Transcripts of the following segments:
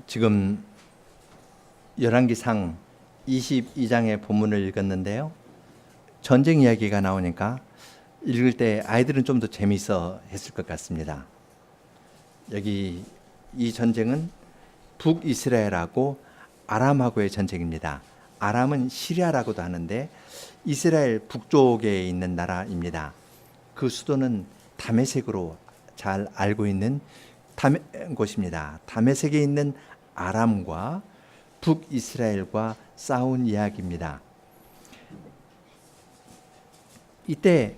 지금 열왕기상 22장의 본문을 읽었는데요. 전쟁 이야기가 나오니까 읽을 때 아이들은 좀 더 재미있어 했을 것 같습니다. 여기 이 전쟁은 북이스라엘하고 아람하고의 전쟁입니다. 아람은 시리아라고도 하는데 이스라엘 북쪽에 있는 나라입니다. 그 수도는 다메섹으로 잘 알고 있는 곳입니다. 다메섹에 있는 아람과 북이스라엘과 싸운 이야기입니다. 이때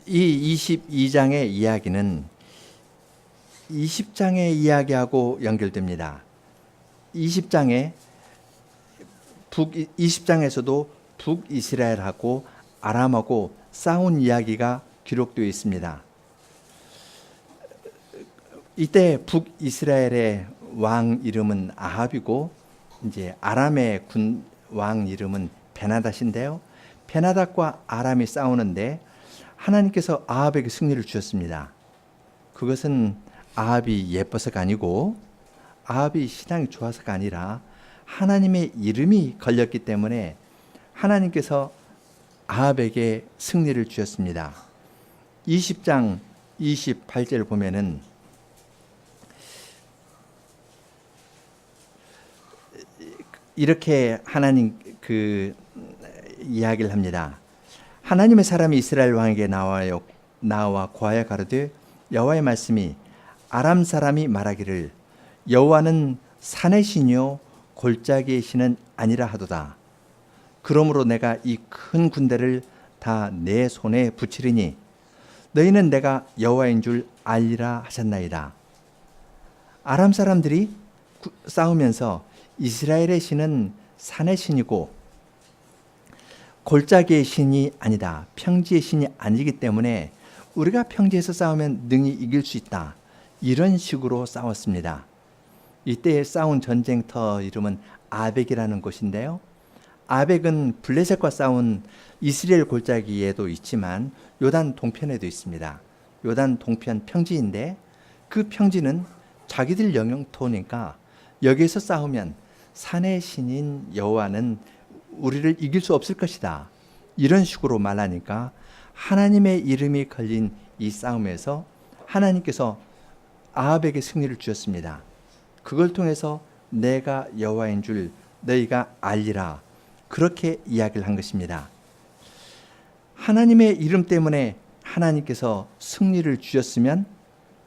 이 22장의 이야기는 20장의 이야기하고 연결됩니다. 20장에서도 북이스라엘하고 아람하고 싸운 이야기가 기록되어 있습니다. 이때 북이스라엘의 왕 이름은 아합이고 이제 아람의 왕 이름은 베나닷인데요. 베나닷과 아람이 싸우는데 하나님께서 아합에게 승리를 주셨습니다. 그것은 아합이 예뻐서가 아니고 아합이 신앙이 좋아서가 아니라 하나님의 이름이 걸렸기 때문에 하나님께서 아합에게 승리를 주셨습니다. 20장 28절을 보면은 이렇게 하나님 이야기를 합니다. 하나님의 사람이 이스라엘 왕에게 나와 고하여 가로되 여호와의 말씀이 아람 사람이 말하기를 여호와는 산의 신이요 골짜기의 신은 아니라 하도다. 그러므로 내가 이 큰 군대를 다 내 손에 붙이리니 너희는 내가 여호와인 줄 알리라 하셨나이다. 아람 사람들이 싸우면서 이스라엘의 신은 산의 신이고 골짜기의 신이 아니다. 평지의 신이 아니기 때문에 우리가 평지에서 싸우면 능히 이길 수 있다. 이런 식으로 싸웠습니다. 이때 싸운 전쟁터 이름은 아벡이라는 곳인데요. 아벡은 블레셋과 싸운 이스라엘 골짜기에도 있지만 요단 동편에도 있습니다. 요단 동편 평지인데 그 평지는 자기들 영토니까 여기에서 싸우면 산의 신인 여호와는 우리를 이길 수 없을 것이다. 이런 식으로 말하니까 하나님의 이름이 걸린 이 싸움에서 하나님께서 아합에게 승리를 주셨습니다. 그걸 통해서 내가 여호와인 줄 너희가 알리라. 그렇게 이야기를 한 것입니다. 하나님의 이름 때문에 하나님께서 승리를 주셨으면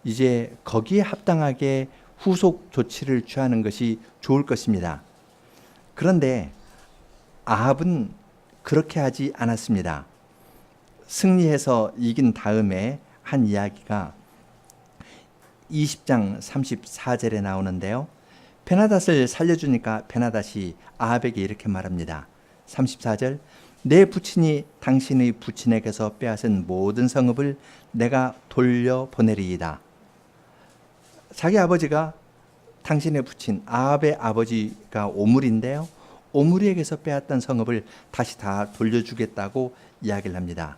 이제 거기에 합당하게 후속 조치를 취하는 것이 좋을 것입니다. 그런데 아합은 그렇게 하지 않았습니다. 승리해서 이긴 다음에 한 이야기가 20장 34절에 나오는데요. 베나닷을 살려주니까 베나닷이 아합에게 이렇게 말합니다. 34절 내 부친이 당신의 부친에게서 빼앗은 모든 성읍을 내가 돌려보내리이다. 자기 아버지가 당신의 부친 아합의 아버지가 오므리인데요. 오므리에게서 빼앗던 성읍을 다시 다 돌려주겠다고 이야기를 합니다.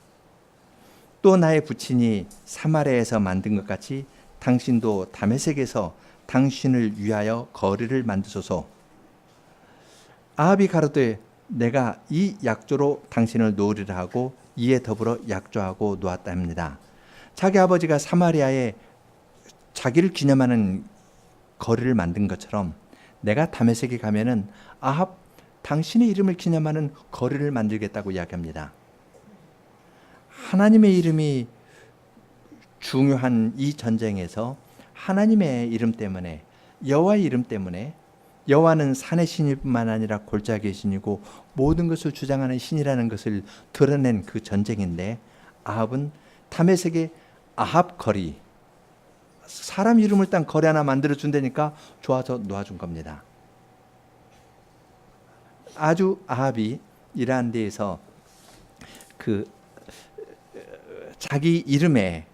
또 나의 부친이 사마리아에서 만든 것 같이 당신도 다메섹에서 당신을 위하여 거리를 만드소서. 아합이 가로되 내가 이 약조로 당신을 놓으리라 하고 이에 더불어 약조하고 놓았다 합니다. 자기 아버지가 사마리아에 자기를 기념하는 거리를 만든 것처럼 내가 다메섹에 가면은 아합 당신의 이름을 기념하는 거리를 만들겠다고 이야기합니다. 하나님의 이름이 중요한 이 전쟁에서 하나님의 이름 때문에 여호와의 이름 때문에 여호와는 산의 신일 뿐만 아니라 골짜기의 신이고 모든 것을 주장하는 신이라는 것을 드러낸 그 전쟁인데 아합은 다메섹의 아합 거리 사람 이름을 딴 거리 하나 만들어 준다니까 좋아서 놓아준 겁니다. 아주 아합이 이러한 데에서 자기 이름에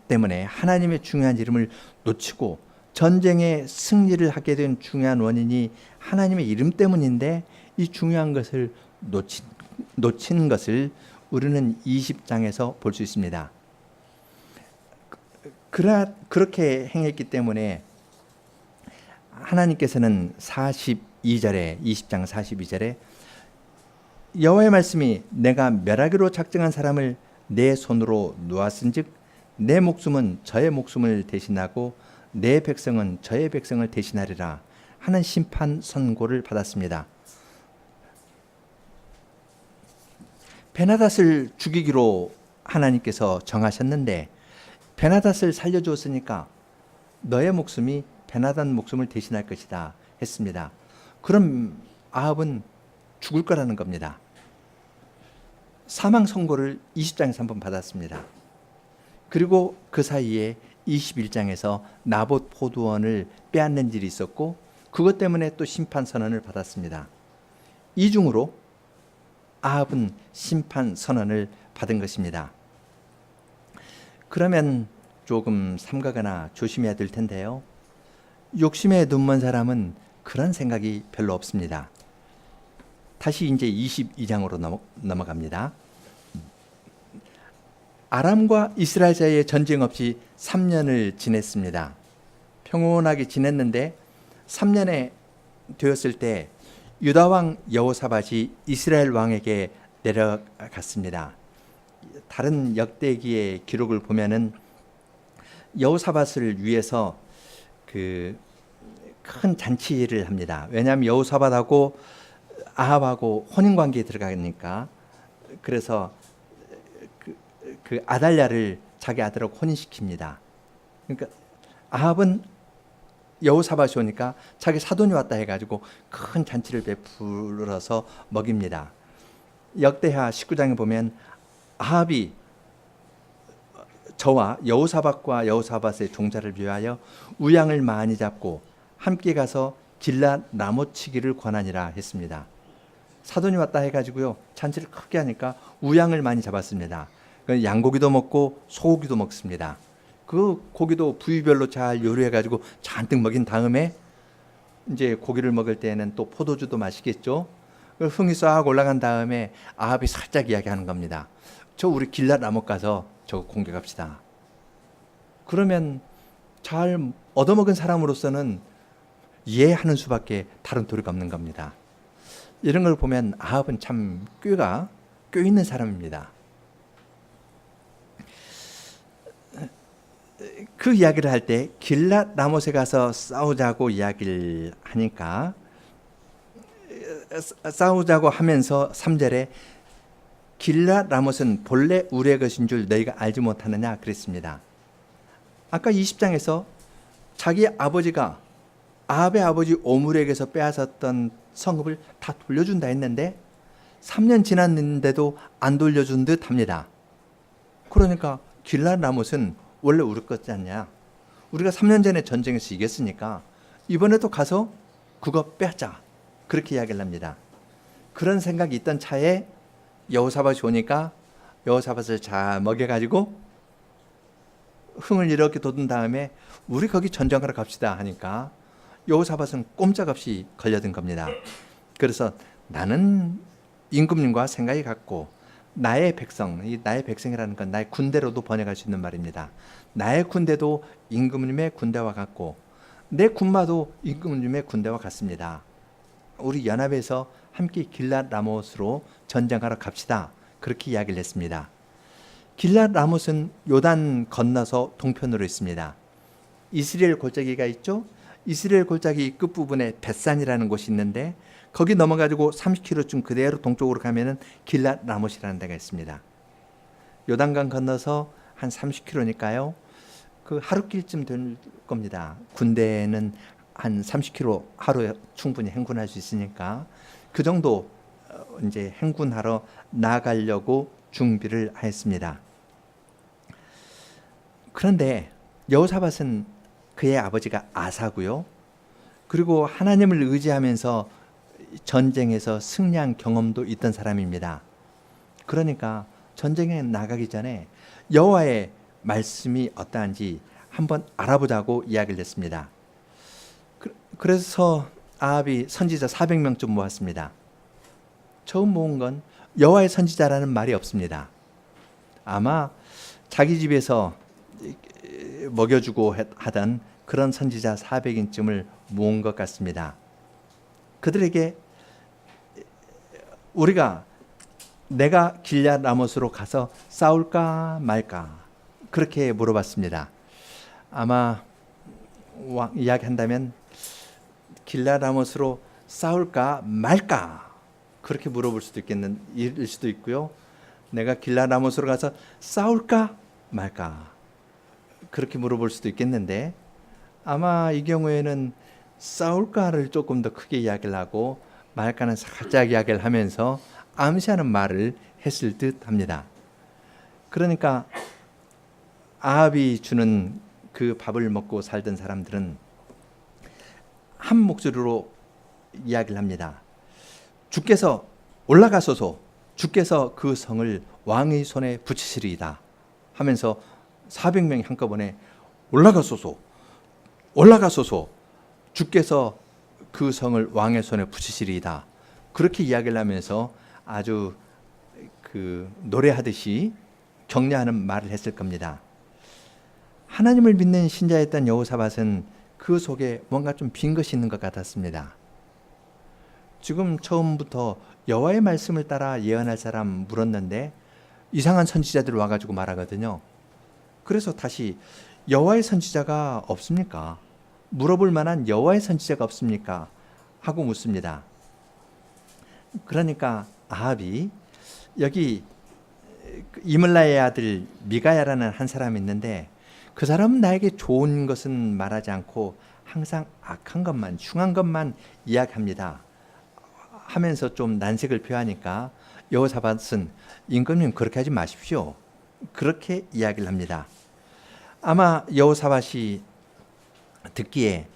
때문에 하나님의 중요한 이름을 놓치고 전쟁에 승리를 하게 된 중요한 원인이 하나님의 이름 때문인데 이 중요한 것을 놓친 것을 우리는 20장에서 볼 수 있습니다. 그렇게 행했기 때문에 하나님께서는 42절에 20장 42절에 여호와의 말씀이 내가 멸하기로 작정한 사람을 내 손으로 놓았은즉 내 목숨은 저의 목숨을 대신하고 내 백성은 저의 백성을 대신하리라 하는 심판 선고를 받았습니다. 베나닷을 죽이기로 하나님께서 정하셨는데 베나닷을 살려주었으니까 너의 목숨이 베나닷 목숨을 대신할 것이다 했습니다. 그럼 아합은 죽을 거라는 겁니다. 사망 선고를 20장에서 한번 받았습니다. 그리고 그 사이에 21장에서 나봇 포도원을 빼앗는 일이 있었고 그것 때문에 또 심판 선언을 받았습니다. 이중으로 아합은 심판 선언을 받은 것입니다. 그러면 조금 삼가거나 조심해야 될 텐데요. 욕심에 눈먼 사람은 그런 생각이 별로 없습니다. 다시 이제 22장으로 넘어갑니다. 아람과 이스라엘 사이에 전쟁 없이 3년을 지냈습니다. 평온하게 지냈는데 3년에 되었을 때 유다 왕 여호사밧이 이스라엘 왕에게 내려갔습니다. 다른 역대기의 기록을 보면은 여호사밧을 위해서 그 큰 잔치를 합니다. 왜냐하면 여호사밧하고 아합하고 혼인 관계에 들어가니까. 그래서 그 아달랴를 자기 아들하고 혼인시킵니다. 그러니까 아합은 여호사밧이 오니까 자기 사돈이 왔다 해가지고 큰 잔치를 베풀어서 먹입니다. 역대하 19장에 보면 아합이 저와 여호사밧과 여호사밧의 종자를 위하여 우양을 많이 잡고 함께 가서 길랏 나무치기를 권하니라 했습니다. 사돈이 왔다 해가지고요 잔치를 크게 하니까 우양을 많이 잡았습니다. 양고기도 먹고 소고기도 먹습니다. 그 고기도 부위별로 잘 요리해가지고 잔뜩 먹인 다음에 이제 고기를 먹을 때는 또 포도주도 마시겠죠. 흥이 싹 올라간 다음에 아합이 살짝 이야기하는 겁니다. 저 우리 길랏 나무 가서 저거 공격합시다. 그러면 잘 얻어먹은 사람으로서는 이해하는 수밖에 다른 도리가 없는 겁니다. 이런 걸 보면 아합은 참 꾀 있는 사람입니다. 그 이야기를 할 때 길랏 라못에 가서 싸우자고 이야기를 하니까 싸우자고 하면서 3절에 길랏 라못은 본래 우리의 것인 줄 너희가 알지 못하느냐 그랬습니다. 아까 20장에서 자기 아버지가 아합의 아버지 오므리에게서 빼앗았던 성읍을 다 돌려준다 했는데 3년 지났는데도 안 돌려준 듯 합니다. 그러니까 길랏 라못은 원래 우리 거지 않냐. 우리가 3년 전에 전쟁에서 이겼으니까 이번에도 가서 그거 빼앗자. 그렇게 이야기를 합니다. 그런 생각이 있던 차에 여호사밧이 오니까 여호사밧을 잘 먹여가지고 흥을 이렇게 돋운 다음에 우리 거기 전쟁하러 갑시다 하니까 여호사밧은 꼼짝없이 걸려든 겁니다. 그래서 나는 임금님과 생각이 같고 나의 백성, 이 나의 백성이라는 건 나의 군대로도 번역할 수 있는 말입니다. 나의 군대도 임금님의 군대와 같고 내 군마도 임금님의 군대와 같습니다. 우리 연합해서 함께 길랏 라못으로 전쟁하러 갑시다. 그렇게 이야기를 했습니다. 길랏 라못은 요단 건너서 동편으로 있습니다. 이스라엘 골짜기가 있죠. 이스라엘 골짜기 끝부분에 벳산이라는 곳이 있는데 거기 넘어가지고 30km쯤 그대로 동쪽으로 가면은 길랏 라못이라는 데가 있습니다. 요단강 건너서 한 30km니까요. 그 하루길쯤 될 겁니다. 군대는 한 30km 하루에 충분히 행군할 수 있으니까 그 정도 이제 행군하러 나가려고 준비를 했습니다. 그런데 여호사밧은 그의 아버지가 아사고요. 그리고 하나님을 의지하면서 전쟁에서 승리한 경험도 있던 사람입니다. 그러니까 전쟁에 나가기 전에 여호와의 말씀이 어떠한지 한번 알아보자고 이야기를 했습니다. 그래서 아합이 선지자 400명쯤 모았습니다. 처음 모은 건 여호와의 선지자라는 말이 없습니다. 아마 자기 집에서 먹여주고 하던 그런 선지자 400인쯤을 모은 것 같습니다. 그들에게 내가 길앗 라못으로 가서 싸울까 말까 그렇게 물어봤습니다. 아마 이야기한다면 길앗 라못으로 싸울까 말까 그렇게 물어볼 수도 일 수도 있고요. 내가 길앗 라못으로 가서 싸울까 말까 그렇게 물어볼 수도 있겠는데, 아마 이 경우에는 싸울까를 조금 더 크게 이야기를 하고 말까는 살짝 이야기를 하면서 암시하는 말을 했을 듯 합니다. 그러니까 아합이 주는 그 밥을 먹고 살던 사람들은 한 목소리로 이야기를 합니다. 주께서 올라가소서, 주께서 그 성을 왕의 손에 붙이시리이다 하면서 400명이 한꺼번에 올라가소서, 올라가소서, 주께서 그 성을 왕의 손에 붙이시리이다 그렇게 이야기를 하면서 아주 노래하듯이 격려하는 말을 했을 겁니다. 하나님을 믿는 신자였던 여호사밧은 그 속에 뭔가 좀 빈 것이 있는 것 같았습니다. 지금 처음부터 여호와의 말씀을 따라 예언할 사람 물었는데 이상한 선지자들 와가지고 말하거든요. 그래서 다시 여호와의 선지자가 없습니까? 물어볼 만한 여호와의 선지자가 없습니까? 하고 묻습니다. 그러니까 아합이 여기 이물라의 아들 미가야라는 한 사람이 있는데 그 사람은 나에게 좋은 것은 말하지 않고 항상 악한 것만, 흉한 것만 이야기합니다 하면서 좀 난색을 표하니까 여호사밧은 임금님 그렇게 하지 마십시오 그렇게 이야기를 합니다. 아마 여호사밧이 듣기에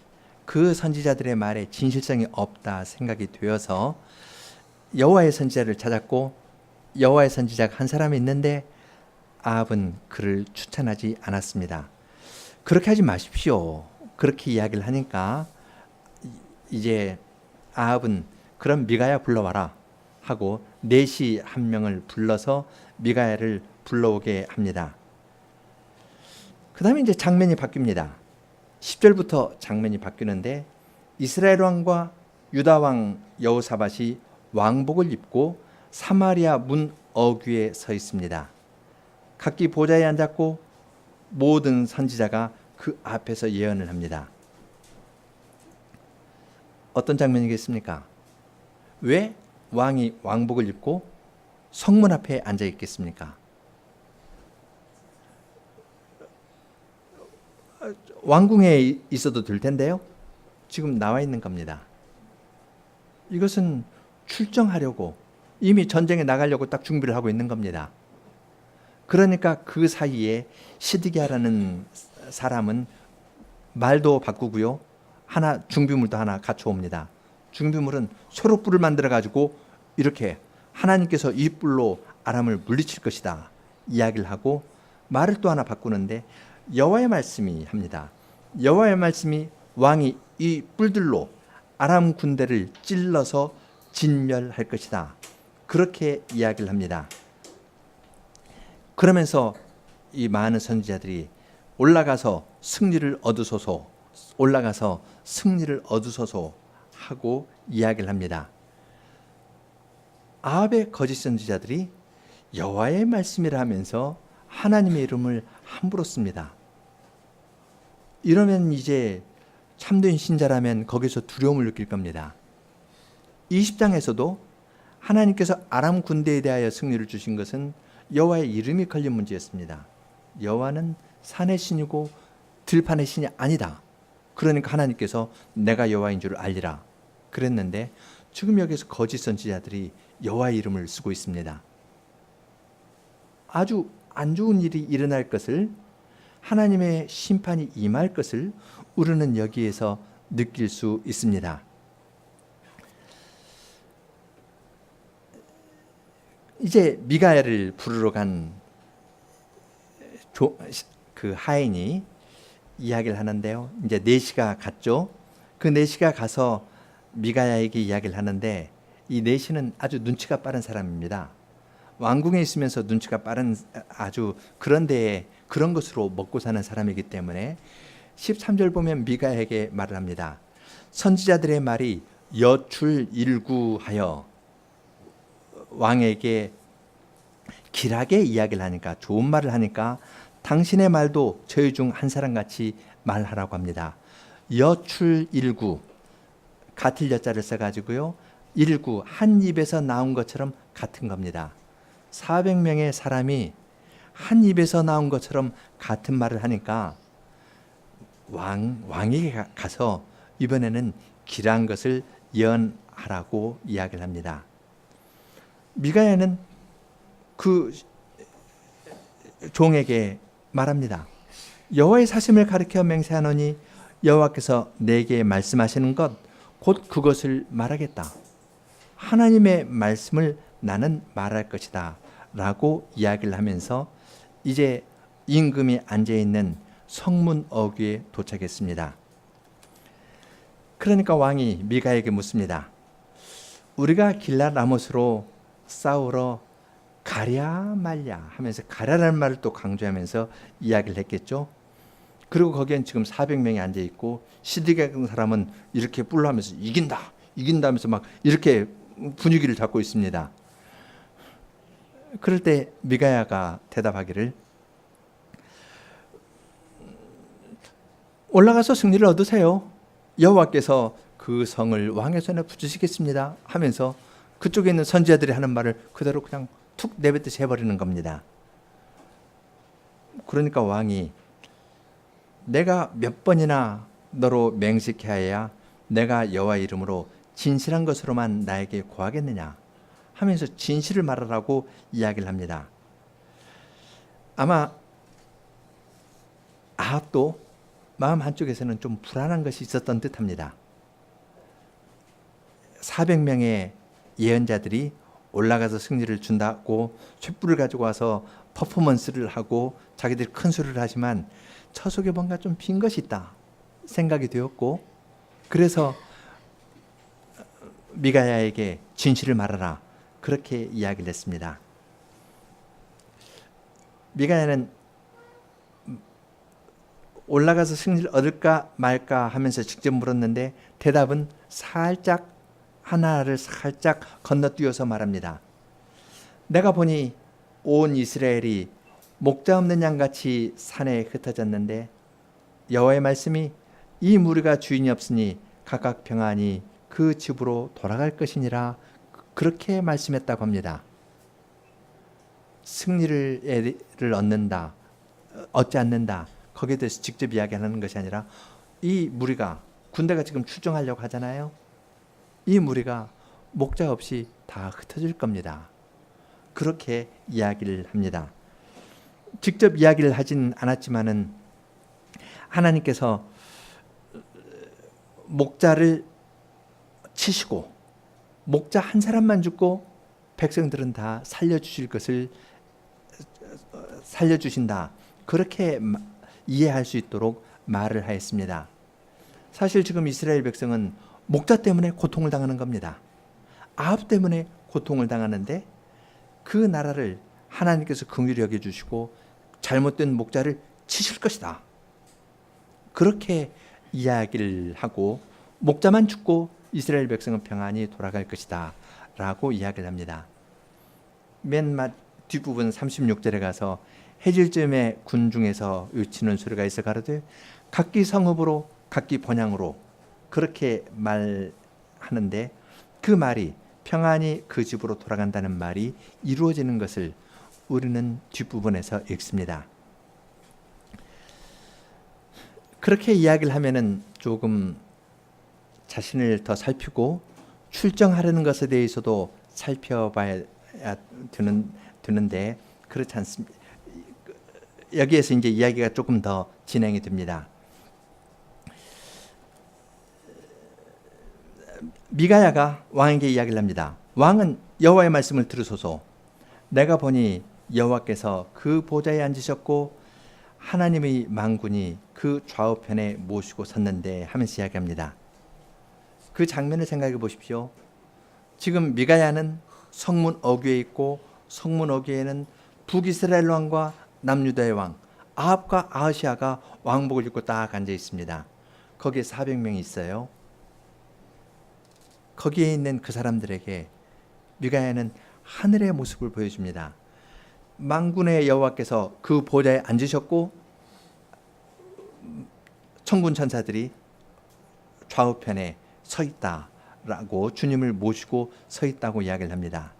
그 선지자들의 말에 진실성이 없다 생각이 되어서 여호와의 선지자를 찾았고, 여호와의 선지자가 한 사람이 있는데 아합은 그를 추천하지 않았습니다. 그렇게 하지 마십시오 그렇게 이야기를 하니까 이제 아합은 그럼 미가야 불러와라 하고 내시 한 명을 불러서 미가야를 불러오게 합니다. 그 다음에 이제 장면이 바뀝니다. 10절부터 장면이 바뀌는데 이스라엘 왕과 유다 왕 여호사밧이 왕복을 입고 사마리아 문 어귀에 서 있습니다. 각기 보좌에 앉았고 모든 선지자가 그 앞에서 예언을 합니다. 어떤 장면이겠습니까? 왜 왕이 왕복을 입고 성문 앞에 앉아 있겠습니까? 왕궁에 있어도 될 텐데요. 지금 나와 있는 겁니다. 이것은 출정하려고 이미 전쟁에 나가려고 딱 준비를 하고 있는 겁니다. 그러니까 그 사이에 시드기야라는 사람은 말도 바꾸고요. 준비물도 하나 갖춰옵니다. 준비물은 소록불을 만들어 가지고 이렇게 하나님께서 이 뿔로 아람을 물리칠 것이다 이야기를 하고 말을 또 하나 바꾸는데 여호와의 말씀이 합니다. 여호와의 말씀이 왕이 이 뿔들로 아람 군대를 찔러서 진멸할 것이다 그렇게 이야기를 합니다. 그러면서 이 많은 선지자들이 올라가서 승리를 얻으소서, 올라가서 승리를 얻으소서 하고 이야기를 합니다. 아합의 거짓 선지자들이 여호와의 말씀이라 하면서 하나님의 이름을 함부로 씁니다. 이러면 이제 참된 신자라면 거기서 두려움을 느낄 겁니다. 20장에서도 하나님께서 아람 군대에 대하여 승리를 주신 것은 여호와의 이름이 걸린 문제였습니다. 여호와는 산의 신이고 들판의 신이 아니다. 그러니까 하나님께서 내가 여호와인 줄 알리라 그랬는데 지금 여기서 거짓 선지자들이 여호와의 이름을 쓰고 있습니다. 아주 안 좋은 일이 일어날 것을, 하나님의 심판이 임할 것을 우리는 여기에서 느낄 수 있습니다. 이제 미가야를 부르러 간 그 하인이 이야기를 하는데요. 이제 내시가 갔죠. 그 내시가 가서 미가야에게 이야기를 하는데 이 내시는 아주 눈치가 빠른 사람입니다. 왕궁에 있으면서 눈치가 빠른 아주 그런 데에 그런 것으로 먹고 사는 사람이기 때문에 13절 보면 미가야에게 말을 합니다. 선지자들의 말이 여출일구하여 왕에게 길하게 이야기를 하니까, 좋은 말을 하니까 당신의 말도 저희 중 한 사람같이 말하라고 합니다. 여출일구, 같을 여자를 써가지고요, 일구, 한 입에서 나온 것처럼 같은 겁니다. 400명의 사람이 한 입에서 나온 것처럼 같은 말을 하니까 왕에게 가서 이번에는 길한 것을 예언하라고 이야기를 합니다. 미가야는 그 종에게 말합니다. 여호와의 사심을 가리켜 맹세하노니 여호와께서 내게 말씀하시는 것 곧 그것을 말하겠다. 하나님의 말씀을 나는 말할 것이다 라고 이야기를 하면서 이제 임금이 앉아있는 성문 어귀에 도착했습니다. 그러니까 왕이 미가에게 묻습니다. 우리가 길랏 라못으로 싸우러 가랴 말랴 하면서, 가랴라는 말을 또 강조하면서 이야기를 했겠죠. 그리고 거기엔 지금 400명이 앉아있고 시드기야 사람은 이렇게 뿔러하면서 이긴다 하면서 막 이렇게 분위기를 잡고 있습니다. 그럴 때 미가야가 대답하기를, 올라가서 승리를 얻으세요. 여호와께서 그 성을 왕의 손에 붙이시겠습니다 하면서 그쪽에 있는 선지자들이 하는 말을 그대로 그냥 툭 내뱉듯이 해버리는 겁니다. 그러니까 왕이, 내가 몇 번이나 너로 맹세케하여야 내가 여호와 이름으로 진실한 것으로만 나에게 고하겠느냐 하면서 진실을 말하라고 이야기를 합니다. 아마 아합도 마음 한쪽에서는 좀 불안한 것이 있었던 듯합니다. 400명의 예언자들이 올라가서 승리를 준다고 촛불을 가지고 와서 퍼포먼스를 하고 자기들이 큰 소리를 하지만 저 속에 뭔가 좀 빈 것이 있다 생각이 되었고, 그래서 미가야에게 진실을 말하라 그렇게 이야기를 했습니다. 미가야는 올라가서 승리를 얻을까 말까 하면서 직접 물었는데 대답은 살짝, 하나를 살짝 건너뛰어서 말합니다. 내가 보니 온 이스라엘이 목자 없는 양같이 산에 흩어졌는데 여호와의 말씀이 이 무리가 주인이 없으니 각각 평안히 그 집으로 돌아갈 것이니라 그렇게 말씀했다고 합니다. 승리를 얻는다, 얻지 않는다, 거기에 대해서 직접 이야기하는 것이 아니라 이 무리가, 군대가 지금 출정하려고 하잖아요. 이 무리가 목자 없이 다 흩어질 겁니다. 그렇게 이야기를 합니다. 직접 이야기를 하진 않았지만은 하나님께서 목자를 치시고 목자 한 사람만 죽고 백성들은 다 살려주실 것을 살려주신다, 그렇게 이해할 수 있도록 말을 하였습니다. 사실 지금 이스라엘 백성은 목자 때문에 고통을 당하는 겁니다. 아합 때문에 고통을 당하는데 그 나라를 하나님께서 긍휼히 여겨주시고 잘못된 목자를 치실 것이다, 그렇게 이야기를 하고 목자만 죽고 이스라엘 백성은 평안히 돌아갈 것이다 라고 이야기를 합니다. 맨 뒷부분 36절에 가서 해질쯤에 군중에서 외치는 소리가 있어 가로되 각기 성읍으로 각기 번향으로, 그렇게 말하는데 그 말이 평안히 그 집으로 돌아간다는 말이 이루어지는 것을 우리는 뒷부분에서 읽습니다. 그렇게 이야기를 하면은 조금 자신을 더 살피고 출정하려는 것에 대해서도 살펴봐야 되는데 그렇지 않습니다. 여기에서 이제 이야기가 조금 더 진행이 됩니다. 미가야가 왕에게 이야기를 합니다. 왕은 여호와의 말씀을 들으소서. 내가 보니 여호와께서 그 보좌에 앉으셨고 하나님의 만군이 그 좌우편에 모시고 섰는데 하면서 이야기합니다. 그 장면을 생각해 보십시오. 지금 미가야는 성문 어귀에 있고 성문 어귀에는 북이스라엘 왕과 남유다의 왕 아합과 아하시아가 왕복을 입고 딱 앉아 있습니다. 거기에 400명이 있어요. 거기에 있는 그 사람들에게 미가야는 하늘의 모습을 보여줍니다. 만군의 여호와께서 그 보좌에 앉으셨고 천군 천사들이 좌우편에 서 있다라고 주님을 모시고 서 있다고 이야기를 합니다.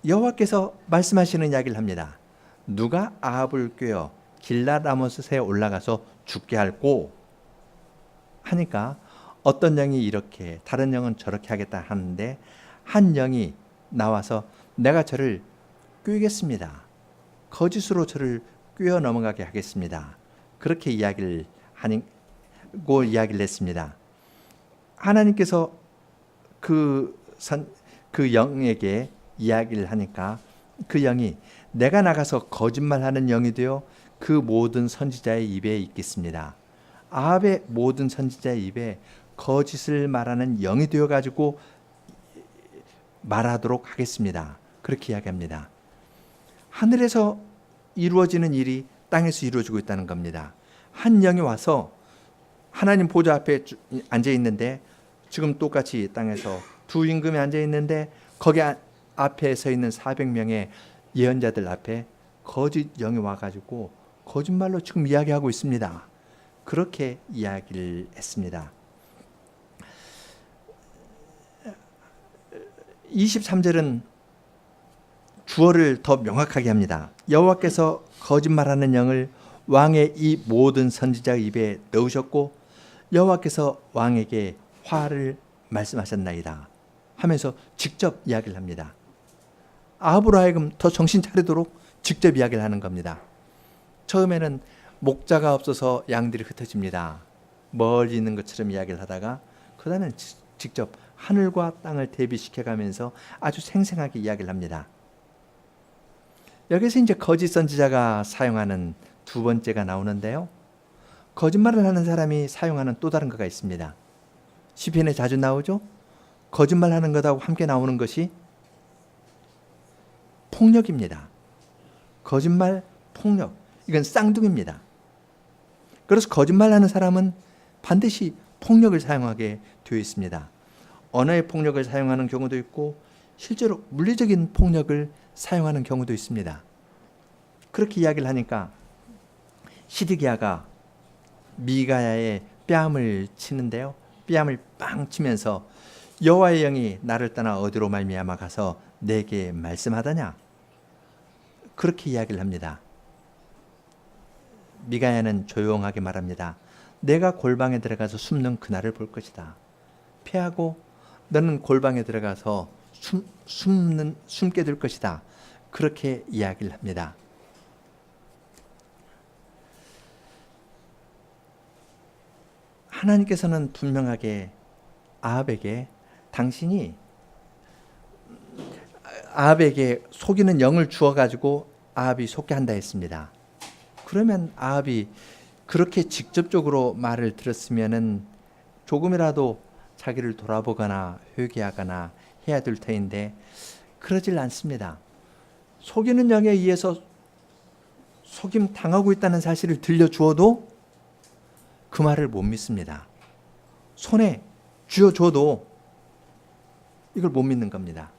여호와께서 말씀하시는 이야기를 합니다. 누가 아합을 꾀어 길라라모스에 올라가서 죽게 할꼬 하니까 어떤 영이 이렇게 다른 영은 저렇게 하겠다 하는데 한 영이 나와서 내가 저를 꾀겠습니다. 거짓으로 저를 꾀어 넘어가게 하겠습니다. 그렇게 이야기를 했습니다. 하나님께서 그 영에게 이야기를 하니까 그 영이 내가 나가서 거짓말하는 영이 되어 그 모든 선지자의 입에 있겠습니다. 아합의 모든 선지자의 입에 거짓을 말하는 영이 되어 가지고 말하도록 하겠습니다. 그렇게 이야기합니다. 하늘에서 이루어지는 일이 땅에서 이루어지고 있다는 겁니다. 한 영이 와서 하나님 보좌 앞에 앉아 있는데 지금 똑같이 땅에서 두 임금이 앉아 있는데 거기 앞에 서 있는 400명의 예언자들 앞에 거짓 영이 와가지고 거짓말로 지금 이야기하고 있습니다. 그렇게 이야기를 했습니다. 23절은 주어를 더 명확하게 합니다. 여호와께서 거짓말하는 영을 왕의 이 모든 선지자 입에 넣으셨고 여호와께서 왕에게 화를 말씀하셨나이다 하면서 직접 이야기를 합니다. 아합으로 하여금 더 정신 차리도록 직접 이야기를 하는 겁니다. 처음에는 목자가 없어서 양들이 흩어집니다. 멀리 있는 것처럼 이야기를 하다가 그 다음에 직접 하늘과 땅을 대비시켜가면서 아주 생생하게 이야기를 합니다. 여기서 이제 거짓 선지자가 사용하는 두 번째가 나오는데요. 거짓말을 하는 사람이 사용하는 또 다른 거가 있습니다. 시편에 자주 나오죠. 거짓말하는 것하고 함께 나오는 것이 폭력입니다. 거짓말, 폭력. 이건 쌍둥이입니다. 그래서 거짓말하는 사람은 반드시 폭력을 사용하게 되어 있습니다. 언어의 폭력을 사용하는 경우도 있고 실제로 물리적인 폭력을 사용하는 경우도 있습니다. 그렇게 이야기를 하니까 시드기야가 미가야의 뺨을 치는데요. 뺨을 빵 치면서 여호와의 영이 나를 떠나 어디로 말미암아 가서 내게 말씀하더냐? 그렇게 이야기를 합니다. 미가야는 조용하게 말합니다. 내가 골방에 들어가서 숨는 그날을 볼 것이다. 피하고 너는 골방에 들어가서 숨게 될 것이다. 그렇게 이야기를 합니다. 하나님께서는 분명하게 아합에게 당신이 아합에게 속이는 영을 주어가지고 아합이 속게 한다 했습니다. 그러면 아합이 그렇게 직접적으로 말을 들었으면은 조금이라도 자기를 돌아보거나 회개하거나 해야 될 터인데 그러질 않습니다. 속이는 영에 의해서 속임 당하고 있다는 사실을 들려주어도 그 말을 못 믿습니다. 손에 쥐어줘도 이걸 못 믿는 겁니다.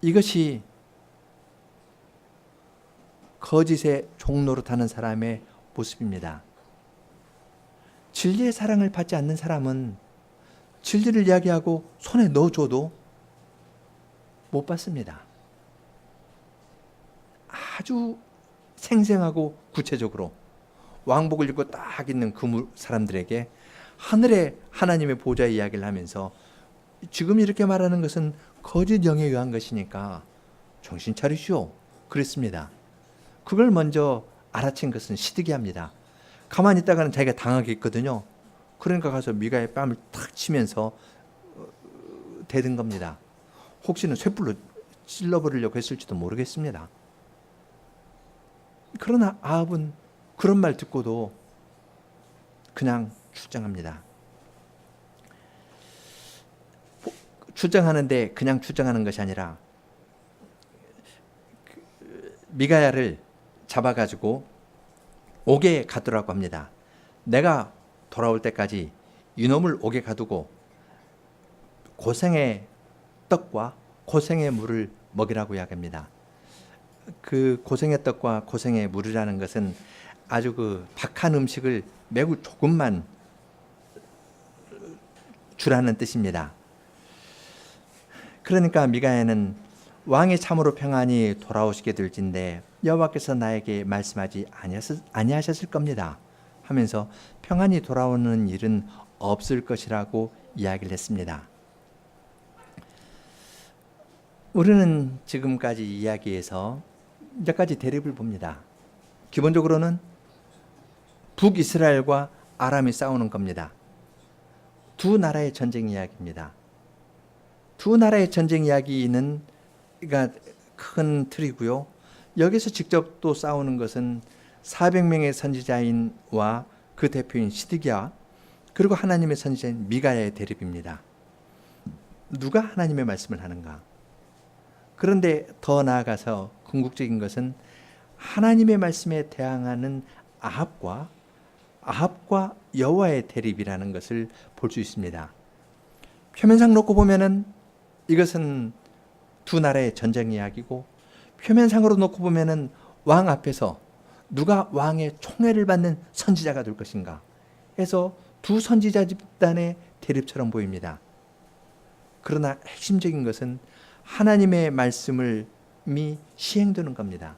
이것이 거짓의 종노릇하는 사람의 모습입니다. 진리의 사랑을 받지 않는 사람은 진리를 이야기하고 손에 넣어줘도 못 받습니다. 아주 생생하고 구체적으로 왕복을 입고 딱 있는 그 사람들에게 하늘의 하나님의 보좌 이야기를 하면서 지금 이렇게 말하는 것은 거짓 영에 의한 것이니까 정신 차리시오. 그랬습니다. 그걸 먼저 알아챈 것은 시드기야입니다. 가만히 있다가는 자기가 당하겠거든요. 그러니까 가서 미가의 뺨을 탁 치면서 대든 겁니다. 혹시는 쇠불로 찔러버리려고 했을지도 모르겠습니다. 그러나 아합은 그런 말 듣고도 그냥 출정합니다. 출정하는데 그냥 출정하는 것이 아니라 미가야를 잡아가지고 옥에 가두라고 합니다. 내가 돌아올 때까지 이놈을 옥에 가두고 고생의 떡과 고생의 물을 먹이라고 이야기합니다. 그 고생의 떡과 고생의 물이라는 것은 아주 그 박한 음식을 매우 조금만 주라는 뜻입니다. 그러니까 미가야는 왕이 참으로 평안히 돌아오시게 될진데 여호와께서 나에게 말씀하지 아니하셨을 겁니다 하면서 평안히 돌아오는 일은 없을 것이라고 이야기를 했습니다. 우리는 지금까지 이야기에서 몇 가지 대립을 봅니다. 기본적으로는 북이스라엘과 아람이 싸우는 겁니다. 두 나라의 전쟁 이야기입니다. 두 나라의 전쟁 이야기는 큰 틀이고요. 여기서 직접 또 싸우는 것은 400명의 선지자인과 그 대표인 시드기야 그리고 하나님의 선지자인 미가야의 대립입니다. 누가 하나님의 말씀을 하는가? 그런데 더 나아가서 궁극적인 것은 하나님의 말씀에 대항하는 아합과 여호와의 대립이라는 것을 볼 수 있습니다. 표면상 놓고 보면은 이것은 두 나라의 전쟁 이야기고 표면상으로 놓고 보면은 왕 앞에서 누가 왕의 총애를 받는 선지자가 될 것인가 해서 두 선지자 집단의 대립처럼 보입니다. 그러나 핵심적인 것은 하나님의 말씀이 시행되는 겁니다.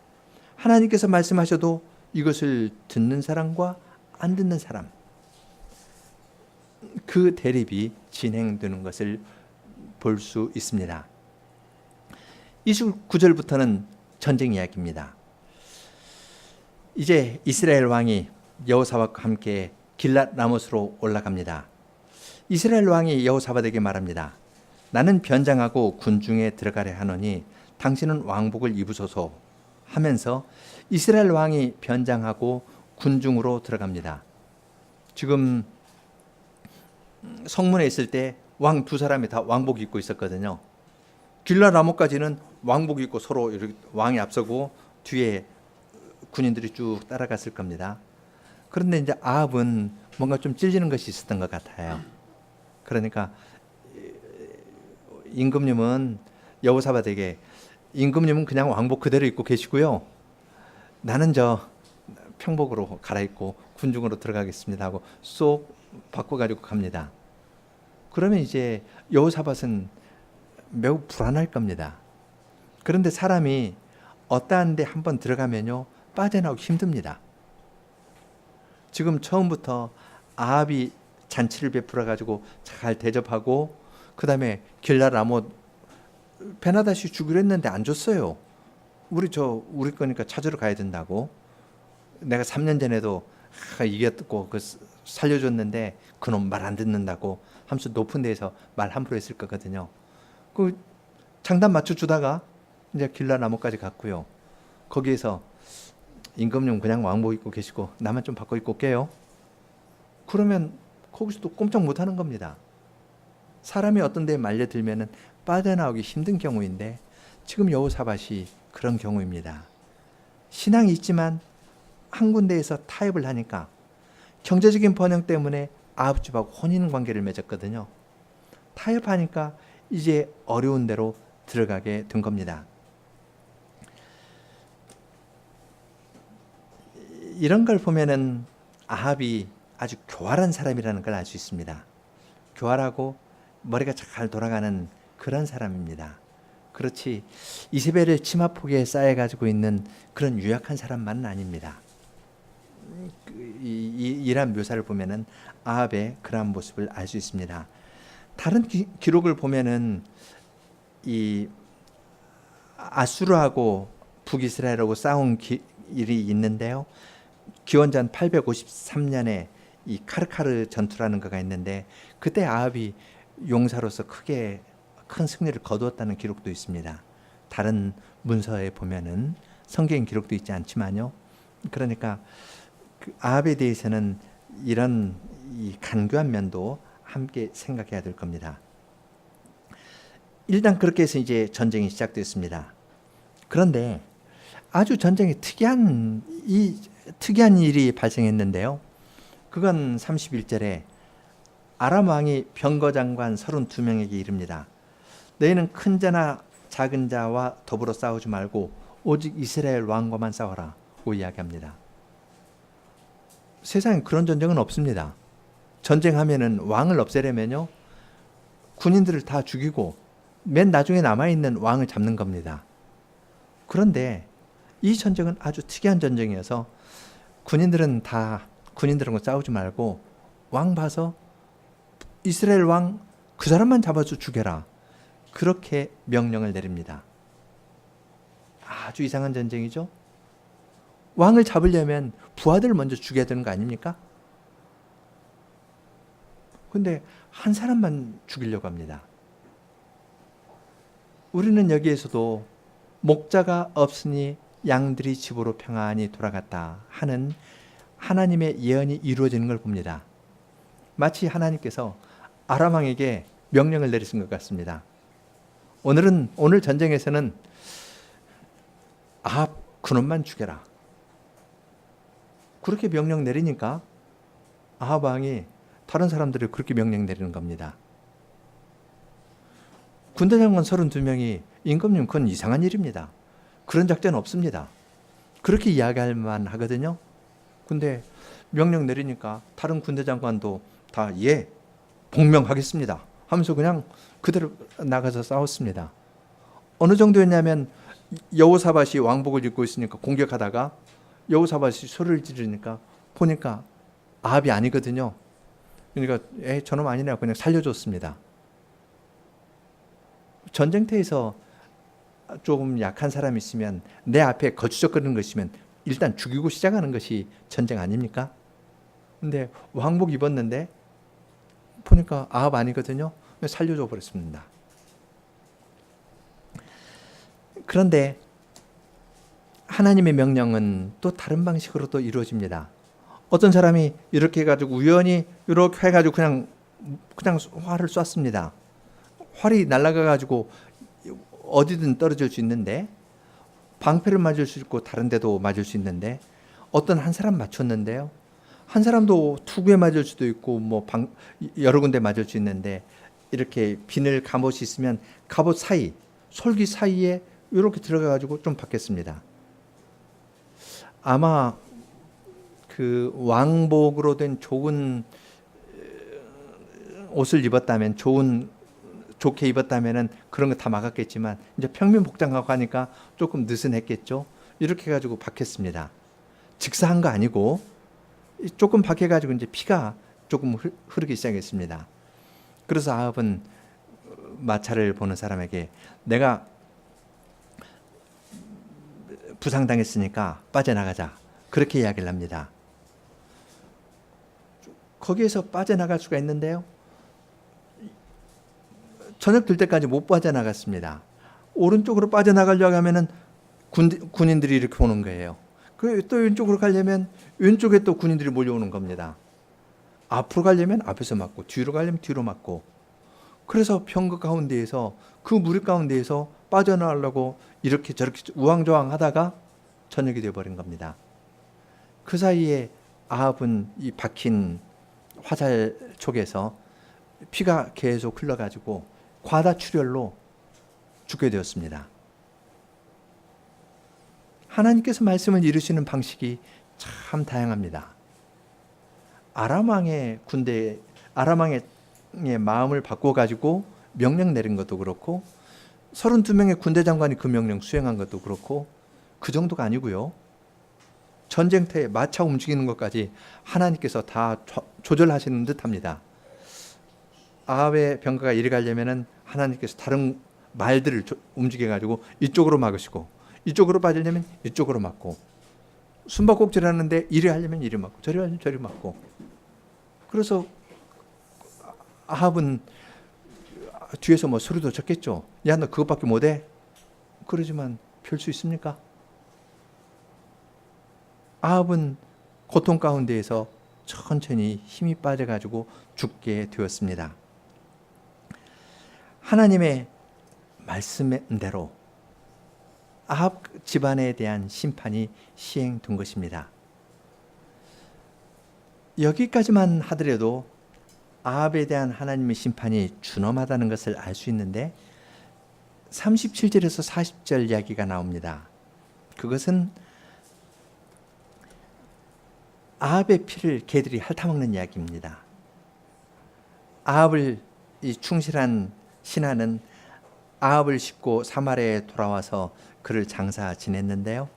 하나님께서 말씀하셔도 이것을 듣는 사람과 안 듣는 사람, 그 대립이 진행되는 것을 볼 수 있습니다. 29절부터는 전쟁 이야기입니다. 이제 이스라엘 왕이 여호사밧과 함께 길랏 라못으로 올라갑니다. 이스라엘 왕이 여호사밧에게 말합니다. 나는 변장하고 군중에 들어가려 하노니 당신은 왕복을 입으소서 하면서 이스라엘 왕이 변장하고 군중으로 들어갑니다. 지금 성문에 있을 때 왕 두 사람이 다 왕복 입고 있었거든요. 길랏 라못까지는 왕복 입고 서로 이렇게 왕이 앞서고 뒤에 군인들이 쭉 따라갔을 겁니다. 그런데 이제 아합은 뭔가 좀 찔리는 것이 있었던 것 같아요. 그러니까 임금님은 여호사밧에게 임금님은 그냥 왕복 그대로 입고 계시고요. 나는 저 평복으로 갈아입고 군중으로 들어가겠습니다 하고 쏙 바꿔가지고 갑니다. 그러면 이제 여호사밧은 매우 불안할 겁니다. 그런데 사람이 어떠한 데 한번 들어가면요 빠져나오기 힘듭니다. 지금 처음부터 아합이 잔치를 베풀어 가지고 잘 대접하고 그 다음에 길랏 라못 베나다시 주기로 했는데 안 줬어요. 우리 거니까 찾으러 가야 된다고. 내가 3년 전에도 이겼고 살려줬는데 그놈 말 안 듣는다고 하면서 높은 데에서 말 함부로 했을 거거든요. 그 장단 맞춰주다가 이제 길랏 라못까지 갔고요. 거기에서 임금님 그냥 왕복 입고 계시고 나만 좀 바꿔 입고 올게요. 그러면 거기서도 꼼짝 못하는 겁니다. 사람이 어떤 데에 말려들면은 빠져나오기 힘든 경우인데 지금 여호사밧이 그런 경우입니다. 신앙이 있지만 한 군데에서 타협을 하니까 경제적인 번영 때문에 아합 집하고 혼인 관계를 맺었거든요. 타협하니까 이제 어려운 데로 들어가게 된 겁니다. 이런 걸 보면은 아합이 아주 교활한 사람이라는 걸 알 수 있습니다. 교활하고 머리가 잘 돌아가는 그런 사람입니다. 그렇지 이세벨의 치마폭에 쌓여가지고 있는 그런 유약한 사람만은 아닙니다. 이런 묘사를 보면은 아합의 그러한 모습을 알 수 있습니다. 다른 기록을 보면은 이 아수르하고 북이스라엘하고 싸운 일이 있는데요. 기원전 853년에 이 카르카르 전투라는 거가 있는데 그때 아합이 용사로서 크게 큰 승리를 거두었다는 기록도 있습니다. 다른 문서에 보면은 성경 기록도 있지 않지만요. 그러니까 그 아합에 대해서는 이런 이 간교한 면도 함께 생각해야 될 겁니다. 일단 그렇게 해서 이제 전쟁이 시작됐습니다. 그런데 아주 전쟁에 특이한 일이 발생했는데요. 그건 31절에 아람 왕이 병거 장관 32명에게 이릅니다. 너희는 큰 자나 작은 자와 더불어 싸우지 말고 오직 이스라엘 왕과만 싸워라 고 이야기합니다. 세상에 그런 전쟁은 없습니다. 전쟁하면은 왕을 없애려면요, 군인들을 다 죽이고 맨 나중에 남아있는 왕을 잡는 겁니다. 그런데 이 전쟁은 아주 특이한 전쟁이어서 군인들하고 싸우지 말고 왕 봐서 이스라엘 왕 그 사람만 잡아서 죽여라, 그렇게 명령을 내립니다. 아주 이상한 전쟁이죠. 왕을 잡으려면 부하들을 먼저 죽여야 되는 거 아닙니까? 근데 한 사람만 죽이려고 합니다. 우리는 여기에서도 목자가 없으니 양들이 집으로 평안히 돌아갔다 하는 하나님의 예언이 이루어지는 걸 봅니다. 마치 하나님께서 아람 왕에게 명령을 내리신 것 같습니다. 오늘 전쟁에서는 아합 그놈만 죽여라, 그렇게 명령 내리니까 아합 왕이 다른 사람들이 그렇게 명령 내리는 겁니다. 군대 장관 32명이 임금님 그건 이상한 일입니다, 그런 작전 없습니다, 그렇게 이야기할 만하거든요. 근데 명령 내리니까 다른 군대 장관도 다 예, 복명하겠습니다 하면서 그냥 그대로 나가서 싸웠습니다. 어느 정도였냐면 여호사밧이 왕복을 입고 있으니까 공격하다가 여호사밧이 소리를 지르니까 보니까 아합이 아니거든요. 그러니까 저놈 아니냐 그냥 살려줬습니다. 전쟁터에서 조금 약한 사람이 있으면 내 앞에 거추적거리는 것이면 일단 죽이고 시작하는 것이 전쟁 아닙니까? 근데 왕복 입었는데 보니까 아합 아니거든요. 살려줘 버렸습니다. 그런데 하나님의 명령은 또 다른 방식으로 또 이루어집니다. 어떤 사람이 이렇게 해가지고 우연히 이렇게 해가지고 그냥 활을 쐈습니다. 활이 날아가가지고 어디든 떨어질 수 있는데, 방패를 맞을 수 있고 다른 데도 맞을 수 있는데, 어떤 한 사람 맞췄는데요, 한 사람도 투구에 맞을 수도 있고 여러 군데 맞을 수 있는데, 이렇게 비늘 갑옷이 있으면 갑옷 사이, 솔기 사이에 이렇게 들어가가지고 좀 박혔습니다. 아마 그 왕복으로 된 좋은 옷을 입었다면, 좋게 입었다면은 그런 거 다 막았겠지만, 이제 평민 복장하고 하니까 조금 느슨했겠죠. 이렇게 해가지고 박혔습니다. 직사한 거 아니고 조금 박혀가지고 이제 피가 조금 흐르기 시작했습니다. 그래서 아합은 마차를 보는 사람에게 내가 부상당했으니까 빠져나가자, 그렇게 이야기를 합니다. 거기에서 빠져나갈 수가 있는데요, 저녁 들 때까지 못 빠져나갔습니다. 오른쪽으로 빠져나가려고 하면은 군인들이 이렇게 오는 거예요. 또 왼쪽으로 가려면 왼쪽에 또 군인들이 몰려오는 겁니다. 앞으로 가려면 앞에서 맞고 뒤로 가려면 뒤로 맞고, 그래서 병거 가운데에서, 그 무리 가운데에서 빠져나가려고 이렇게 저렇게 우왕좌왕 하다가 저녁이 되어버린 겁니다. 그 사이에 아합은 이 박힌 화살 촉에서 피가 계속 흘러가지고 과다출혈로 죽게 되었습니다. 하나님께서 말씀을 이루시는 방식이 참 다양합니다. 아람 왕의 마음을 바꿔가지고 명령 내린 것도 그렇고, 32명의 군대 장관이 그 명령 수행한 것도 그렇고, 그 정도가 아니고요, 전쟁터에 마차 움직이는 것까지 하나님께서 다 조절하시는 듯합니다. 아합의 병거가 이리 가려면은 하나님께서 다른 말들을 움직여가지고 이쪽으로 막으시고, 이쪽으로 빠지려면 이쪽으로 막고, 숨바꼭질하는데 이리 하려면 이리 막고, 저리 하려면 저리 막고. 그래서 아합은 뒤에서 소리도 쳤겠죠. 야, 너 그것밖에 못해? 그러지만 별 수 있습니까? 아합은 고통 가운데에서 천천히 힘이 빠져가지고 죽게 되었습니다. 하나님의 말씀대로 아합 집안에 대한 심판이 시행된 것입니다. 여기까지만 하더라도 아합에 대한 하나님의 심판이 준엄하다는 것을 알 수 있는데 37절에서 40절 이야기가 나옵니다. 그것은 아합의 피를 개들이 핥아먹는 이야기입니다. 아합을, 이 충실한 신하는 아합을 싣고 사마리아에 돌아와서 그를 장사 지냈는데요.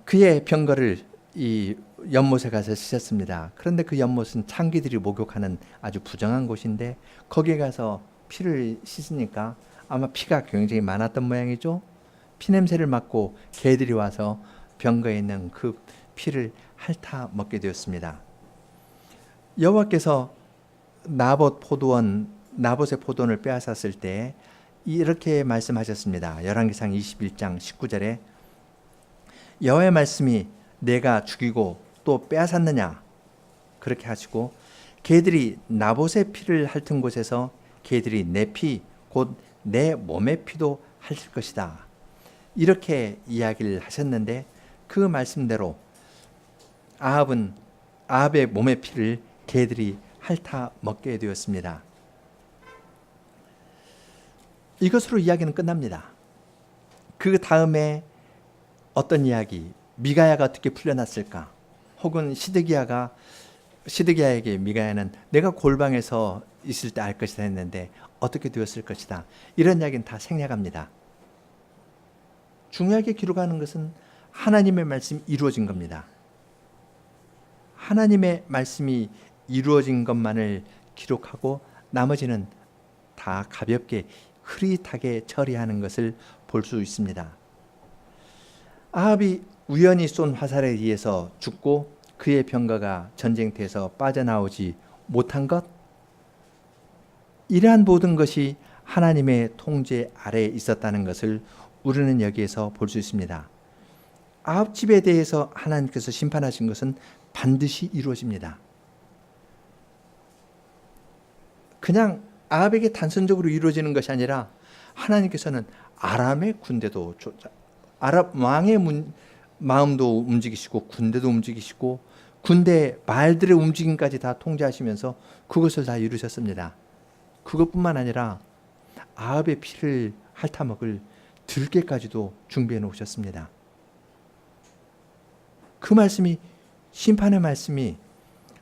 그의 병거를 이 연못에 가서 씻었습니다. 그런데 그 연못은 창기들이 목욕하는 아주 부정한 곳인데 거기에 가서 피를 씻으니까 아마 피가 굉장히 많았던 모양이죠. 피 냄새를 맡고 개들이 와서 병거에 있는 그 피를 핥아 먹게 되었습니다. 여호와께서 나봇의 포도원을 빼앗았을 때 이렇게 말씀하셨습니다. 열왕기상 21장 19절에 여호와의 말씀이 내가 죽이고 또 빼앗았느냐 그렇게 하시고 개들이 나봇의 피를 핥은 곳에서 개들이 내 피 곧 내 몸의 피도 핥을 것이다. 이렇게 이야기를 하셨는데 그 말씀대로 아합의 몸의 피를 개들이 핥아 먹게 되었습니다. 이것으로 이야기는 끝납니다. 그 다음에 어떤 이야기, 미가야가 어떻게 풀려났을까? 혹은 시드기야에게 미가야는 내가 골방에서 있을 때 알 것이다 했는데 어떻게 되었을 것이다. 이런 이야기는 다 생략합니다. 중요하게 기록하는 것은 하나님의 말씀이 이루어진 겁니다. 하나님의 말씀이 이루어진 것만을 기록하고 나머지는 다 가볍게 흐릿하게 처리하는 것을 볼 수 있습니다. 아합이 우연히 쏜 화살에 의해서 죽고 그의 병거가 전쟁터에서 빠져나오지 못한 것, 이러한 모든 것이 하나님의 통제 아래에 있었다는 것을 우리는 여기에서 볼 수 있습니다. 아합 집에 대해서 하나님께서 심판하신 것은 반드시 이루어집니다. 그냥 아합에게 단순적으로 이루어지는 것이 아니라 하나님께서는 아람의 군대도, 아랍 왕의 마음도 움직이시고 군대도 움직이시고 군대 말들의 움직임까지 다 통제하시면서 그것을 다 이루셨습니다. 그것뿐만 아니라 아합의 피를 핥아먹을 들깨까지도 준비해 놓으셨습니다. 그 말씀이, 심판의 말씀이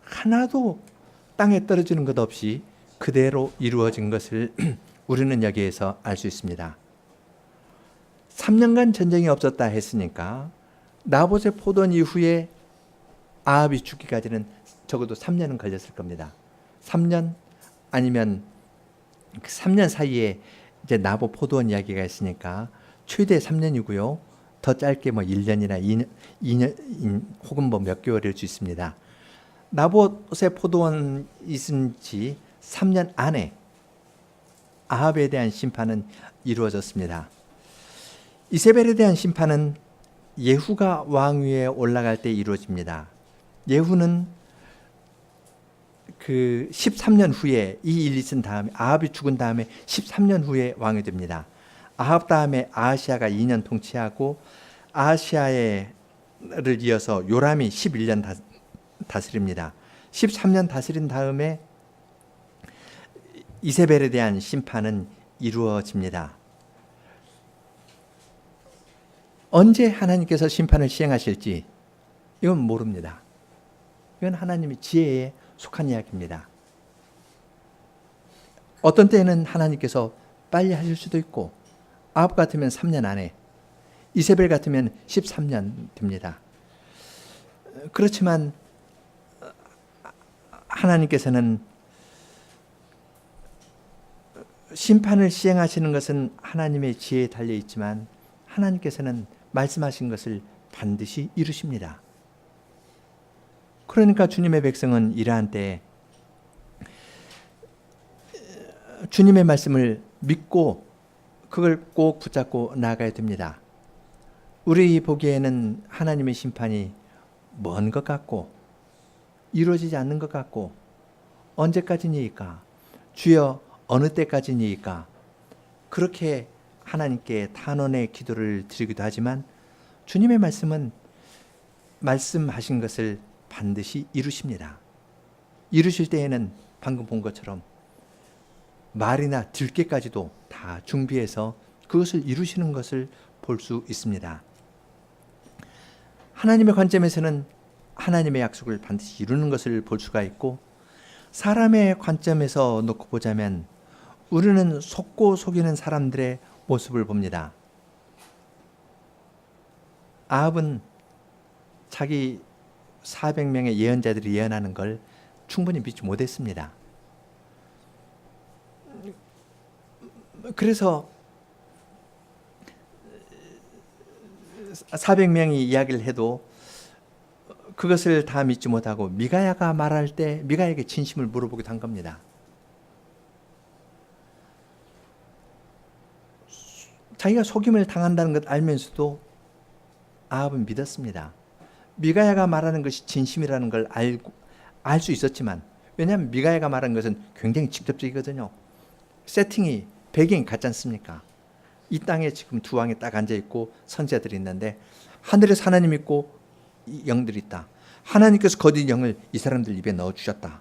하나도 땅에 떨어지는 것 없이 그대로 이루어진 것을 우리는 여기에서 알 수 있습니다. 3년간 전쟁이 없었다 했으니까 나봇의 포도원 이후에 아합이 죽기까지는 적어도 3년은 걸렸을 겁니다. 3년 아니면 그 3년 사이에 이제 나봇 포도원 이야기가 있으니까 최대 3년이고요. 더 짧게 뭐 1년이나 2년 혹은 뭐 몇 개월일 수 있습니다. 나봇의 포도원 있은 지 3년 안에 아합에 대한 심판은 이루어졌습니다. 이세벨에 대한 심판은 예후가 왕위에 올라갈 때 이루어집니다. 예후는 그 13년 후에 이 일이 있은 다음에 아합이 죽은 다음에 13년 후에 왕이 됩니다. 아합 다음에 아하시아가 2년 통치하고 아하시아를 이어서 요람이 11년 다스립니다. 13년 다스린 다음에 이세벨에 대한 심판은 이루어집니다. 언제 하나님께서 심판을 시행하실지 이건 모릅니다. 이건 하나님의 지혜에 속한 이야기입니다. 어떤 때는 하나님께서 빨리 하실 수도 있고 아합 같으면 3년 안에, 이세벨 같으면 13년 됩니다. 그렇지만 하나님께서는 심판을 시행하시는 것은 하나님의 지혜에 달려 있지만 하나님께서는 말씀하신 것을 반드시 이루십니다. 그러니까 주님의 백성은 이러한 때에 주님의 말씀을 믿고 그걸 꼭 붙잡고 나아가야 됩니다. 우리 보기에는 하나님의 심판이 먼 것 같고 이루어지지 않는 것 같고 언제까지니까, 주여 어느 때까지니까 그렇게 하나님께 탄원의 기도를 드리기도 하지만 주님의 말씀은 말씀하신 것을 반드시 이루십니다. 이루실 때에는 방금 본 것처럼 말이나 들깨까지도 다 준비해서 그것을 이루시는 것을 볼 수 있습니다. 하나님의 관점에서는 하나님의 약속을 반드시 이루는 것을 볼 수가 있고, 사람의 관점에서 놓고 보자면 우리는 속고 속이는 사람들의 모습을 봅니다. 아합은 자기 400명의 예언자들이 예언하는 걸 충분히 믿지 못했습니다. 그래서 400명이 이야기를 해도 그것을 다 믿지 못하고 미가야가 말할 때 미가야에게 진심을 물어보기도 한 겁니다. 자기가 속임을 당한다는 것 알면서도 아합은 믿었습니다. 미가야가 말하는 것이 진심이라는 걸 알 수 있었지만, 왜냐하면 미가야가 말한 것은 굉장히 직접적이거든요. 세팅이, 배경이 같지 않습니까? 이 땅에 지금 두 왕이 딱 앉아있고 선지자들이 있는데 하늘에서 하나님 있고 영들이 있다. 하나님께서 거짓 영을 이 사람들 입에 넣어주셨다.